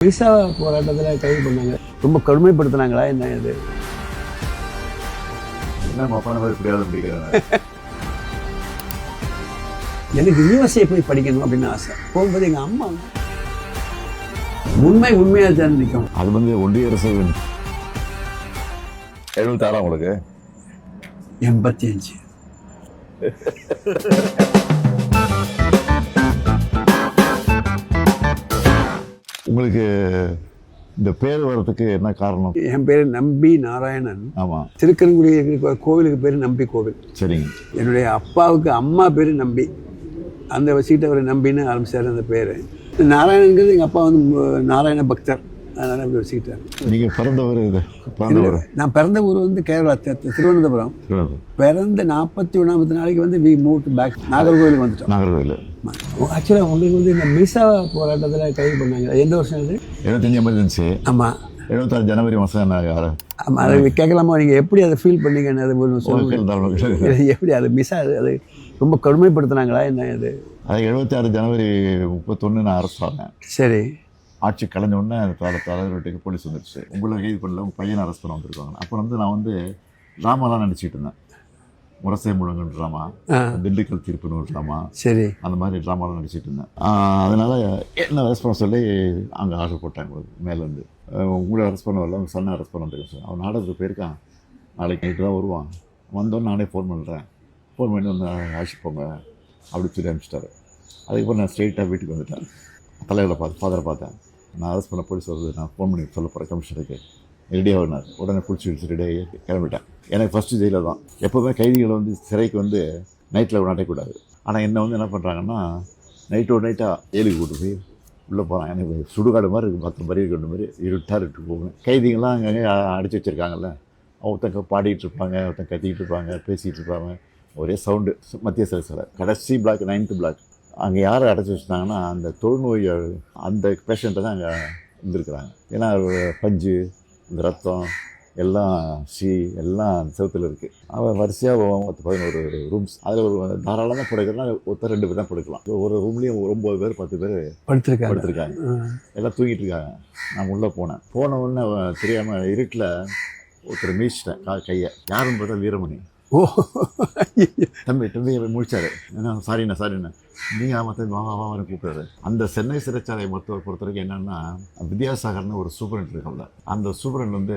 Visa போராட்டத்தில் கைது பண்ணாங்க. ரொம்ப கடுமைப்படுத்தினாங்களா என்ன இது? எனக்கு யூனிவர்சிட்டியை போய் படிக்கணும் அப்படின்னு ஆசை. போகும்போது எங்கள் அம்மா உண்மையாக தான் நிற்கும். அது ஒன்றிய அரசு 76 உங்களுக்கு 85. உங்களுக்கு இந்த பேர் வர்றதுக்கு என்ன காரணம்? என் பேர் நம்பி நாராயணன். ஆமாம். திருக்கன்குடி கோவிலுக்கு பேர் நம்பி கோவில். சரிங்க. என்னுடைய அப்பாவுக்கு அம்மா பேர் நம்பி, அந்த வச்சுக்கிட்டு அவர் நம்பின்னு ஆரம்பிச்சார் அந்த பேர். நாராயணங்கிறது எங்கள் அப்பா நாராயண பக்தர், அதனால் அப்படி வச்சுக்கிட்டார். நீங்கள் பிறந்தவர்? நான் பிறந்த ஊர் கேரளா, திருவனந்தபுரம். பிறந்த 41 நாளைக்கு வி மூவ் பேக் நாகர்கோவிலுக்கு வந்துட்டோம். நாகர்கோவில். ஆக்சுவலாக உங்களுக்கு இந்த விசா போராட்டத்தில் கைது பண்ணாங்க. எந்த வருஷம் அது? 75 எமர்ஜென்சி. ஆமாம். 76 ஜனவரி மாதம். ஆமாம். அதை கேட்கலாமா? நீங்கள் எப்படி அதை ஃபீல் பண்ணீங்கன்னு அது சொல்லுங்கள். எப்படி அது அது ரொம்ப கடுமைப்படுத்தினாங்களா என்ன இது? அது 76 ஜனவரி 31 நான் அரெஸ்ட் ஆனேன். சரி. ஆட்சி கலைஞ்ச உடனே தலைவர் வீட்டுக்கு போலீஸ் வந்துடுச்சு. உங்களை கைது பண்ணல, உங்கள் பையனை அரெஸ்ட் பண்ண வந்திருக்காங்க. அப்போ நான் ட்ராமாலாம் நடிச்சிட்டு இருந்தேன். முரசை முழங்குன்னு ட்ராமா, திண்டுக்கல் தீர்ப்புன்னு ஒரு ட்ராமா. சரி. அந்த மாதிரி ட்ராமாலாம் நடிச்சிட்டு இருந்தேன். அதனால் என்ன அரெஸ்ட் பண்ண சொல்லி அங்கே ஆர்டர் போட்டாங்க மேலேருந்து. உங்களை அரெஸ்ட் பண்ண வரல, உங்கள் சன்னை அரெஸ்ட் பண்ண வந்துருக்கேன் சார். அவன் நாடகத்துக்கு போயிருக்கான், நாளைக்கு நைட்டு தான் வருவான். வந்தோன்னு நானே ஃபோன் பண்ணுறேன், ஃபோன் பண்ணி வந்து ஆட்சி போங்க அப்படி சொல்லி அனுப்பிச்சிட்டாரு. அதுக்கப்புறம் நான் ஸ்ட்ரெயிட்டாக வீட்டுக்கு வந்துட்டேன். தலைவரை ஃபாதரை பார்த்தேன். நான் அரெஸ்ட் பண்ண போலீஸ் வருது, நான் ஃபோன் பண்ணி சொல்ல போகிறேன் கமிஷனருக்கு, ரெடியாகினார். உடனே பிடிச்சி வச்சு ரெடியாகி கிளம்பிட்டேன். எனக்கு ஃபஸ்ட்டு ஜெயிலில் தான். எப்போவுமே கைதிகளை சிறைக்கு நைட்டில் நடக்கக்கூடாது. ஆனால் என்னை என்ன பண்ணுறாங்கன்னா, நைட்டோடு நைட்டாக ஏழுக்கு கூட்டு போய் உள்ளே போகிறான். எனக்கு சுடுகாடு மாதிரி இருக்குது, 10 மணி கொண்டு மாதிரி இருட்டு போகணும். கைதிகள்லாம் அங்கங்கே அடித்து வச்சுருக்காங்கல்ல, ஒருத்தங்க பாடிட்டு இருப்பாங்க, ஒருத்தங்க கத்திக்கிட்டு இருப்பாங்க, பேசிகிட்டு இருப்பாங்க, ஒரே சவுண்டு. மத்திய சிறை கடைசி பிளாக் 9th பிளாக். அங்கே யாரை அடைச்சி வச்சுட்டாங்கன்னா, அந்த தொழுநோய் அந்த பேஷண்ட்டை தான் அங்கே இருந்திருக்கிறாங்க. ஏன்னா பஞ்சு, இந்த ரத்தம் எல்லாம் எல்லாம் அந்த செவத்தில் இருக்குது. அவன் வரிசையாக 11 ரூம்ஸ். அதில் ஒரு தாராளமாக படுக்கிறதுனா ஒருத்தர் 2 பேர் தான் படுக்கலாம். ஒரு ரூம்லேயும் 9 பேர் 10 பேர் படுத்துருக்காங்க. எல்லாம் தூங்கிட்டு இருக்காங்க. நான் உள்ளே போன உடனே தெரியாமல் இருட்டில் ஒருத்தர் மீச்சிட்டேன் கையை. யாருன்னு பார்த்தா வீரமணி. ஓ, தம்பி முடிச்சாரு. ஏன்னா சாரிண்ணா நீங்கள் ஆமாம் வாவான்னு கூப்பிட்றாரு. அந்த சென்னை சிறைச்சாலை மருத்துவர் பொறுத்த வரைக்கும் என்னென்னா, வித்யாசாகர்னு ஒரு சூப்பரண்ட் இருக்காங்க. அந்த சூப்பரண்ட்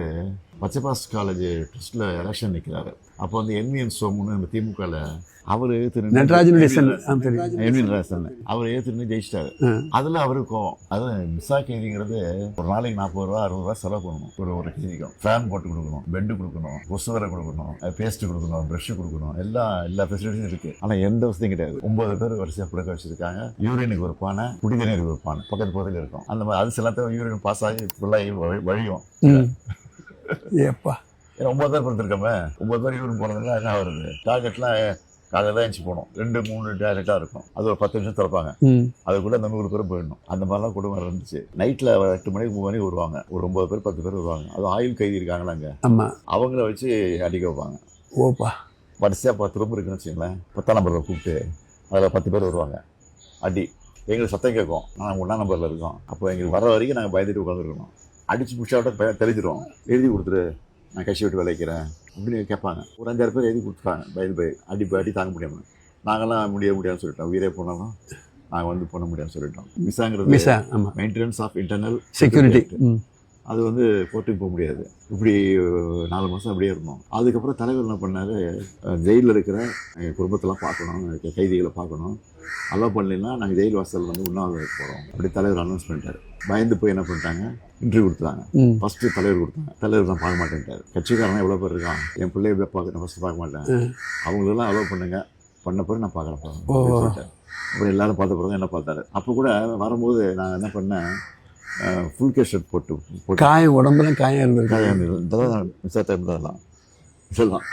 பச்சைபாஸ் காலேஜ் ட்ரஸ்ட்டில் எலெக்ஷன் நிற்கிறாரு. அப்போ என்விஎன் சோமுன்னு நம்ம திமுகவில் அவர் நடராஜன் அவர் ஏற்றுன்னு ஜெயிச்சிட்டாரு. அதில் அவருக்கும் அது மிஸ்ஸா கைதிங்கிறது ஒரு நாளைக்கு 40 ரூபா 60 ரூபா செலவு பண்ணணும். ஒரு கைதிக்கும் ஃபேன் போட்டு கொடுக்கணும், பெட்டு கொடுக்கணும், கொசுவரை கொடுக்கணும், பேஸ்ட்டு கொடுக்கணும், ப்ரஷ்ஷு கொடுக்கணும், எல்லா ஃபெசிலிட்டியும் இருக்குது. ஆனால் எந்த வசதியும் கிடையாது. 9 பேர் வரிசையாக படுக்க வச்சுருக்காங்க. யூரினுக்கு ஒரு பானை, குடிதண்ணீருக்கு ஒரு பானை பக்கத்தில் இருக்கும். அந்த மாதிரி அது சிலத்தையும் யூரின் பாஸ் ஆகி ஃபுல்லாகி வழியும். ஏப்பா, 9 பேர் படுத்துருக்கோமே, 9 பேர் யூரின் போனதுலாம் என்ன வருது? டார்கெட்லாம் காலையில் தான் எழுச்சி போகணும். 2-3 டாய்லெட்டாக இருக்கும். அது ஒரு 10 நிமிஷம் திறப்பாங்க. அதுக்குள்ளே அந்த 100 பேர் போயிடணும். அந்த மாதிரிலாம் குடும்பம் இருந்துச்சு. நைட்டில் 8 மணிக்கு 3 மணிக்கு வருவாங்க. ஒரு 9 பேர் 10 பேர் வருவாங்க. அது ஆயுள் கைதி இருக்காங்களா அங்கே, அவங்கள வச்சு அடிக்க வைப்பாங்க. ஓப்பா, வரிசையாக 10 ரூம் இருக்குன்னு வச்சுங்களேன். 10ஆம் நம்பரில் கூப்பிட்டு அதில் 10 பேர் வருவாங்க. அடி எங்களுக்கு சத்தம் கேட்கும். நாங்கள் 1ஆம் நம்பரில் இருக்கோம். அப்போ எங்களுக்கு வர வரைக்கும் நாங்கள் பயந்துட்டு உட்காந்துருக்கணும். அடித்து முடிச்சாவிட்ட தெரிஞ்சிடும். எழுதி கொடுத்துரு, நான் கட்சி விட்டு விளைக்கிறேன் அப்படின்னு கேட்பாங்க. ஒரு 5-6 பேர் எழுதி கொடுத்துருக்காங்க. பயந்து அடி தாங்க முடியாமல் நாங்கள்லாம் முடியாதுன்னு சொல்லிட்டோம். உயிரே போனாலும் நாங்கள் பண்ண முடியாதுன்னு சொல்லிட்டோம். மிஸ்ஸாங்கிறது மெயின்டெனன்ஸ் ஆஃப் இன்டர்னல் செக்யூரிட்டி. அது கோர்ட்டுக்கு போக முடியாது. இப்படி 4 மாதம் அப்படியே இருந்தோம். அதுக்கப்புறம் தலைவர் என்ன பண்ணார், ஜெயிலில் இருக்கிற எங்கள் குடும்பத்தெல்லாம் பார்க்கணும், கைதிகளை பார்க்கணும், அலோவ் பண்ணலைன்னா நாங்கள் ஜெயில் வாசல் உண்ணாவிரதம் போகிறோம் அப்படி தலைவர் அனௌன்ஸ் பண்ணிட்டார். பயந்து போய் என்ன பண்ணிட்டாங்க, இன்டர்வியூ கொடுத்தாங்க. ஃபஸ்ட்டு தலைவர் கொடுத்தாங்க. தலைவர் தான் பார்க்க மாட்டேன்ட்டார். கட்சிக்காரன் எவ்வளோ பேர் இருக்கான், என் பிள்ளைய எப்படி பார்க்க ஃபஸ்ட்டு பார்க்க மாட்டேன், அவங்களெல்லாம் அலோவ் பண்ண பிறகு நான் பார்க்குறேன் சொல்லிட்டேன். அப்புறம் எல்லாரும் பார்த்த பிறகு என்ன பார்த்தாரு. அப்போ கூட வரும்போது நான் என்ன பண்ணேன், ஃபுல் கேர் ஷர்ட் போட்டு காயம் உடம்புல காயம் இருந்ததெல்லாம் மிஸ்ஸாக இருந்ததெல்லாம் சொல்லலாம்.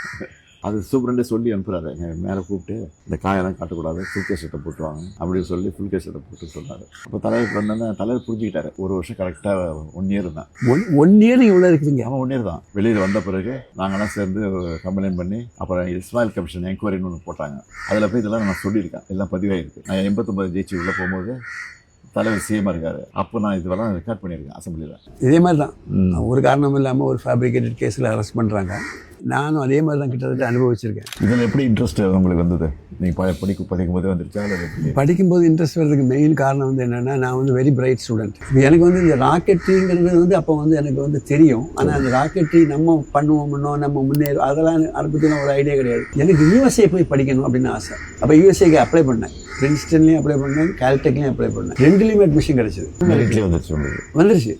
அது சூப்பரண்டே சொல்லி அனுப்புகிறாரு. மேலே கூப்பிட்டு இந்த காயெல்லாம் காட்டக்கூடாது, ஃபுல் கேர் ஷர்ட்டை போட்டுவாங்க அப்படின்னு சொல்லி ஃபுல் கேர் ஷர்ட்டை போட்டு சொன்னார். அப்போ தலைவர் வந்தோன்னே தலைவர் புரிஞ்சுக்கிட்டாரு. 1 வருஷம் கரெக்டாக 1 இயர் தான். 1 இயர் இவ்வளோ இருக்குதுங்க. ஆமாம், 1 இயர் தான். வெளியில் வந்த பிறகு நாங்கள்லாம் சேர்ந்து கம்ப்ளைண்ட் பண்ணி அப்புறம் இஸ்மாயில் கமிஷன் என்கொயரின்னு ஒன்று போட்டாங்க. அதில் போய் இதெல்லாம் நான் சொல்லியிருக்கேன், எல்லாம் பதிவாகிருக்கு. நான் 89 ஜெயிச்சு உள்ளே போகும்போது தலைவர் சிஎம்மாக இருக்காரு. அப்போ நான் இதெல்லாம் ரெக்கார்ட் பண்ணியிருக்கேன் அசம்பிளியில். இதே மாதிரி தான் ஒரு காரணம் இல்லாமல் ஒரு ஃபேப்ரிகேட்டட் கேஸில் அரெஸ்ட் பண்ணுறாங்க. நானும் அதே மாதிரி தான் கிட்டத்தட்ட அனுபவிச்சிருக்கேன். இதில் எப்படி இன்ட்ரெஸ்ட் உங்களுக்கு வந்தது? நீங்கள் படிக்கும் போதே வந்துருச்சா? படிக்கும்போது இன்ட்ரெஸ்ட் வர்றதுக்கு மெயின் காரணம் வந்து என்னென்னா, நான் வந்து வெரி பிரைட் ஸ்டூடெண்ட். இப்போ எனக்கு வந்து இந்த ராக்கெட்ரிங்கிறது வந்து அப்போ வந்து எனக்கு வந்து தெரியும். ஆனால் அந்த ராக்கெட்ரி நம்ம பண்ணுவோம்னோ நம்ம முன்னேறும் அதெல்லாம் அதை பற்றின ஒரு ஐடியா கிடையாது. எனக்கு யூஎஸ்ஏ போய் படிக்கணும் அப்படின்னு ஆசை. அப்போ யூஎஸ்ஏக்கு அப்ளை பண்ணேன். பிரின்ஸ்டன்லேயும் அப்ளை பண்ணேன், கால்டெக்லையும் அப்ளை பண்ணேன். ரெண்டுலேயுமே அட்மிஷன் கிடச்சிது. வந்துருச்சு.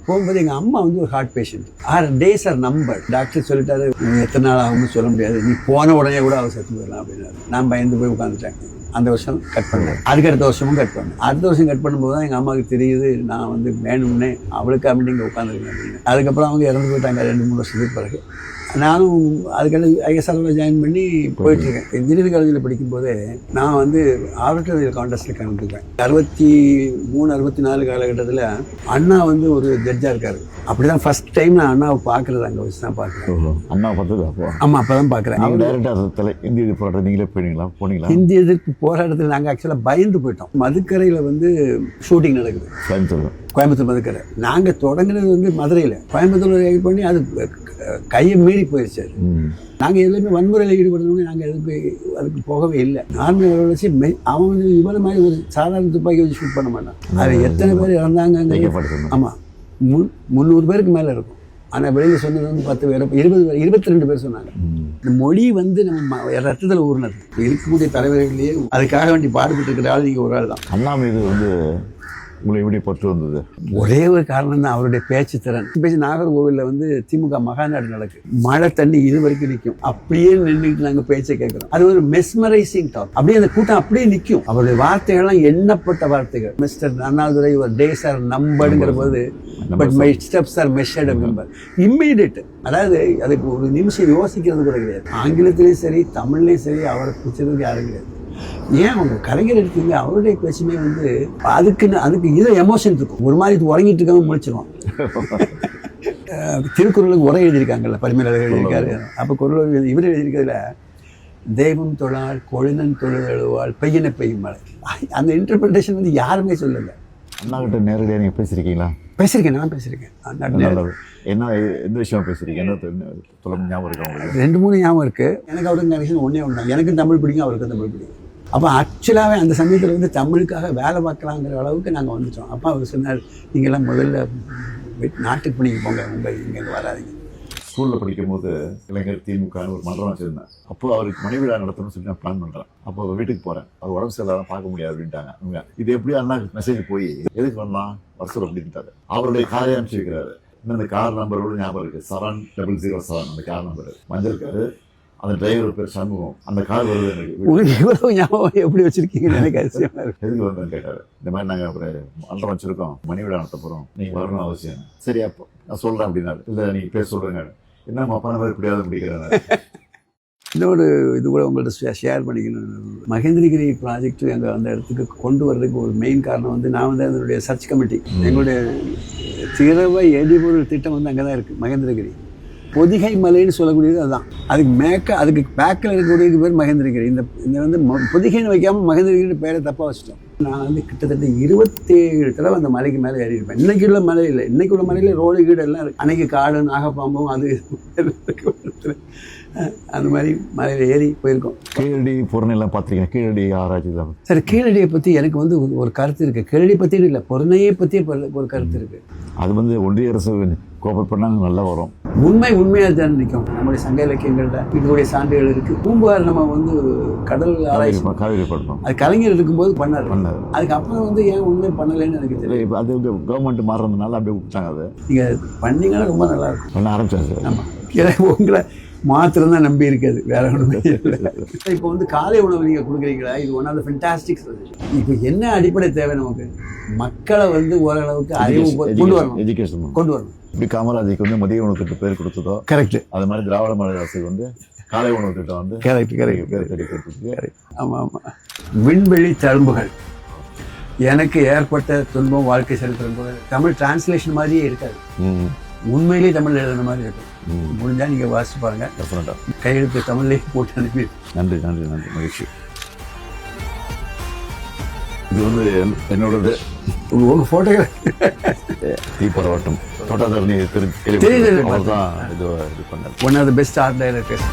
போகும்போது எங்கள் அம்மா வந்து ஒரு ஹார்ட் பேஷண்ட். 6 days ஆர் நம்பர். டாக்டர் சொல்லிட்டாரு, எத்தனை நாள் ஆகும்னு சொல்ல முடியாது, நீ போன உடனே கூட அவள் செத்து போயிடலாம் அப்படின்னாரு. நான் பயந்து போய் உட்காந்துட்டேன். அந்த வருஷம் கட் பண்ணேன். அதுக்கு அடுத்த வருஷமும் கட் பண்ணேன். அடுத்த வருஷம் கட் பண்ணும்போது தான் எங்கள் அம்மாவுக்கு தெரியுது நான் வந்து வேணும்னே அவளுக்கு அப்படி இங்கே உட்காந்துருக்கேன் அப்படின்னு. அதுக்கப்புறம் அவங்க இறந்து போயிட்டாங்க 2-3 வருஷத்துக்கு பிறகு. நானும் அதுக்கடுத்து ஐஎஸ்ஆர்ஓவில் ஜாயின் பண்ணி போயிட்டுருக்கேன். இன்ஜினியரிங் காலேஜில் படிக்கும்போதே நான் வந்து ஆடிட்டோரியல் கான்டெஸ்ட்டில் கலந்துக்குவேன். 63-64 காலகட்டத்தில் அண்ணா வந்து ஒரு ஜட்ஜாக இருக்கார். அப்படி தான் ஃபஸ்ட் டைம் நான் அண்ணாவை பார்க்குறது அங்கே வச்சு தான் பார்க்குறேன். அண்ணா பார்த்தது அப்போ? ஆமாம், அப்போ தான் பார்க்குறேன். அவங்க டேரெக்டாக இந்திய எதிர்ப்பு போராட்டம் நீங்களே போனீங்களா? இந்திய எதிர்ப்பு போராட்டத்தில் நாங்கள் ஆக்சுவலாக பயந்து போயிட்டோம். மதுக்கரையில் வந்து ஷூட்டிங் நடக்குது, கோயம்புத்தூர் மதுக்கரை. நாங்கள் தொடங்கினது வந்து மதுரையில். கோயம்புத்தூர் இது பண்ணி அது கையை மீறி போயிடுச்சு. நாங்கள் எதுலையுமே வன்முறையில் ஈடுபடுறவங்க நாங்கள் அதுக்கு போகவே இல்லை. நார்மல் வச்சு அவன் வந்து இவ்வளோ மாதிரி ஒரு சாதாரண துப்பாக்கி வச்சு ஷூட் பண்ண மாட்டான். அது எத்தனை பேர் இறந்தாங்க? ஆமாம், 300 பேருக்கு மேலே இருக்கும். ஆனால் வெளியில் சொன்னது வந்து 10 பேர், 22 பேர் சொன்னாங்க. இந்த மொழி வந்து நம்ம ரத்தத்தில் ஊறினது. இருக்கக்கூடிய தலைவர்களையே அதுக்காக வேண்டி பாடுபட்டு இருக்கிற ஆள் நீங்கள் ஒரு ஆள் தான். அண்ணா மீது வந்து உங்களை எப்படி பற்று வந்தது? ஒரே ஒரு காரணம் தான், அவருடைய பேச்சு திறன். நாகர்கோவிலில் வந்து திமுக மகாநாடு நடக்கு. மழை தண்ணி இது வரைக்கும் நிற்கும். அப்படியே நின்றுட்டு நாங்கள் பேச்சை கேட்குறோம். அது ஒரு மெஸ்மரைசிங் டாக். அப்படியே அந்த கூட்டம் அப்படியே நிற்கும். அவருடைய வார்த்தைகள்லாம் எண்ணப்பட்ட வார்த்தைகள். மிஸ்டர் அண்ணாதுரை ஒரு டேஸ் ஆர் நம்பர்ங்கிற போது, but my steps R measured number. Immediate. அதாவது அதுக்கு ஒரு நிமிஷம் யோசிக்கிறது கூட கிடையாது. ஆங்கிலத்திலையும் சரி தமிழ்லையும் சரி அவரை பிடிச்சதுக்கு யாரும் கிடையாது. ஏன் அவங்க கலைஞர் எடுத்தீங்க, அவருடைய பேச்சுமே வந்து அதுக்கு இதை எமோஷன் இருக்கும். ஒரு மாதிரி உறங்கிட்டு இருக்காம முழிச்சிருவான். திருக்குறளுக்கு உரை எழுதியிருக்காங்கல்ல, பரிமேலழகர் எழுதியிருக்காரு. அப்போ குறள் இவர் எழுதியிருக்கிறதுல தெய்வம் தொழால் கொழுநன் தொழுதழுவாள் பெய்யன பெய்யும் மழை. அந்த இன்டர்பிரிட்டேஷன் வந்து யாருமே சொல்லலை. அண்ணா கிட்ட நேரடியாக நீங்கள் பேசியிருக்கீங்களா? பேசியிருக்கேன், நான் பேசியிருக்கேன். என்ன எந்த விஷயம் பேசுறீங்க? என்ன ஞாபகம் இருக்கு உங்களுக்கு? 2-3 ஞாபகம் இருக்குது. எனக்கு அவருக்கு கனெக்ஷன் ஒன்றே ஒன்று. எனக்கும் தமிழ் பிடிக்கும், அவருக்கும் தமிழ் பிடிக்கும். அப்போ ஆக்சுவலாகவே அந்த சமயத்தில் வந்து தமிழுக்காக வேலை பார்க்கலாங்கிற அளவுக்கு நாங்கள் வந்துட்டோம். அப்போ அவர் சொன்னார், நீங்கள்லாம் முதல்ல நாட்டுக்கு பண்ணிக்க போங்க, இங்கே வராதிங்க. ஸ்கூலில் படிக்கும்போது இளைஞர் திமுகன்னு ஒரு மன்றம் வச்சுருந்தேன். அப்போ அவருக்கு மனைவிழா நடத்தணும்னு சொல்லி நான் பிளான் பண்ணுறேன். அப்போ அவர் வீட்டுக்கு போகிறேன். அவர் உடம்பு சரியில்லாதான் பார்க்க முடியாது அப்படின்ட்டாங்க. இது எப்படி அண்ணா மெசேஜ் போய் எதுக்கு வரலாம் வருஷம் அப்படின்ட்டாரு. அவருடைய காரை அனுப்பிச்சு வைக்கிறாரு. இன்னும் அந்த கார் நம்பரோட ஞாபகம் இருக்குது, 7007. அந்த கார் நம்பர் மஞ்சள் காரு. அந்த டிரைவர் பேர் சண்முகம். அந்த கார் வருது எனக்கு. இவ்வளவு ஞாபகம் எப்படி வச்சிருக்கீங்கன்னு எனக்கு அதிசயமா இருக்கு. எதுக்கு வந்தேன்னு கேட்டார். இந்த மாதிரி நாங்கள் ஒரு மன்றம் வச்சுருக்கோம், மனைவிழா நடத்த போகிறோம், நீங்கள் வரணும் அவசியம். சரி, அப்போ நான் சொல்கிறேன் அப்படின்னாரு. இல்லை நீங்கள் பேர் சொல்கிறேங்க. என்ன அப்பா மாதிரி இப்படியாவது முடிக்கிறாரு. இன்னொரு இது கூட உங்கள்கிட்ட ஷேர் பண்ணிக்கணும். மகேந்திரகிரி ப்ராஜெக்ட் எங்கள் அந்த இடத்துக்கு கொண்டு வர்றதுக்கு ஒரு மெயின் காரணம் வந்து நான் வந்து அதனுடைய சர்ச் கமிட்டி. எங்களுடைய திரவ எரிபொருள் திட்டம் வந்து அங்கே தான் இருக்குது, மகேந்திரகிரி. பொதிகை மலைன்னு சொல்லக்கூடியது அதுதான். அதுக்கு பேக்கில் இருக்கக்கூடியது பேர் மகேந்திரகிரி. இந்த வந்து பொதிகைன்னு வைக்காமல் மகேந்திரகிரி பேரை தப்பாக வச்சுட்டோம். நான் வந்து கிட்டத்தட்ட 27 தடவை அந்த மலைக்கு மேலே ஏறி இருப்பேன். இன்றைக்கி உள்ள மலை இல்லை, இன்றைக்கி உள்ள மலையில் ரோடு கீடு எல்லாம் இருக்குது. அன்றைக்கி காடு நாகப்பாம்பும் அது அந்த மாதிரி மலையில் ஏறி போயிருக்கோம். கீழடி பொருணையெல்லாம் பார்த்துருக்கேன். கீழடி ஆராய்ச்சி தான் சார். கீழடியை பற்றி எனக்கு வந்து ஒரு கருத்து இருக்குது. கீழடி பற்றி இல்லை, பொருணையை பற்றி ஒரு கருத்து இருக்குது. அது வந்து ஒன்றிய அரசு கோஆபரேட் பண்ணாங்க, நல்லா வரும். உண்மையாக தான் நிற்கும். நம்முடைய சங்க இலக்கியங்கள்ல இதுடைய சான்றுகள் இருக்குது. பூம்புகார் நம்ம வந்து கடல் ஆராய்ச்சி காவிரி பண்ணணும், அது கலைஞர் இருக்கும்போது பண்ணார். அதுக்கப்புறம் வந்து ஏன் உண்மை பண்ணலைன்னு எனக்கு தெரியல. அது வந்து கவர்மெண்ட் மாறுறதுனால அப்படியே விட்டாங்க. அதை நீங்கள் பண்ணீங்கன்னா ரொம்ப நல்லா இருக்கும். பண்ண ஆரம்பிச்சாங்க. ஆமாம், உங்களை மாத்திரம் தான் நம்பி இருக்காது, வேற ஒன்றுமே இல்லை. இப்போ வந்து காலை உணவு நீங்கள் கொடுக்குறீங்களா, இது one of the fantastic suggestion. இப்போ என்ன அடிப்படை தேவை நமக்கு? மக்களை வந்து ஓரளவுக்கு அறிவு கொண்டு வரணும், எஜுகேஷன் கொண்டு வரணும். இப்படி காமராஜுக்கு வந்து மதிய உணவு திட்டம் பேர் கொடுத்ததோ கரெக்ட், அது மாதிரி திராவிட மாடல் அரசுக்கு வந்து காலை உணவு திட்டம் வந்து கரெக்ட் பேர் கிடைக்கிறது. ஆமாம் ஆமாம். விண்வெளி தழும்புகள் எனக்கு ஏற்பட்ட துன்பம் வாழ்க்கை சரித்திரம் கூட தமிழ் டிரான்ஸ்லேஷன் மாதிரியே இருக்காது. உண்மையிலேயே தமிழ் எழுதுன மாதிரி இருக்கும். முடிஞ்சால் நீங்கள் வாசிச்சு பாருங்கள். டெஃபினட்டாக கையெழுத்து தமிழ்லேயே போட்டு அனுப்பி. நன்றி நன்றி நன்றி, மகிழ்ச்சி. இது வந்து என்னோடது உங்கள் ஃபோட்டோகிராஃபி தீப்பரவட்டம் தோட்டாதாரணி தெரியுது. அவர் தான் இது பண்ணார். One of the best art directors.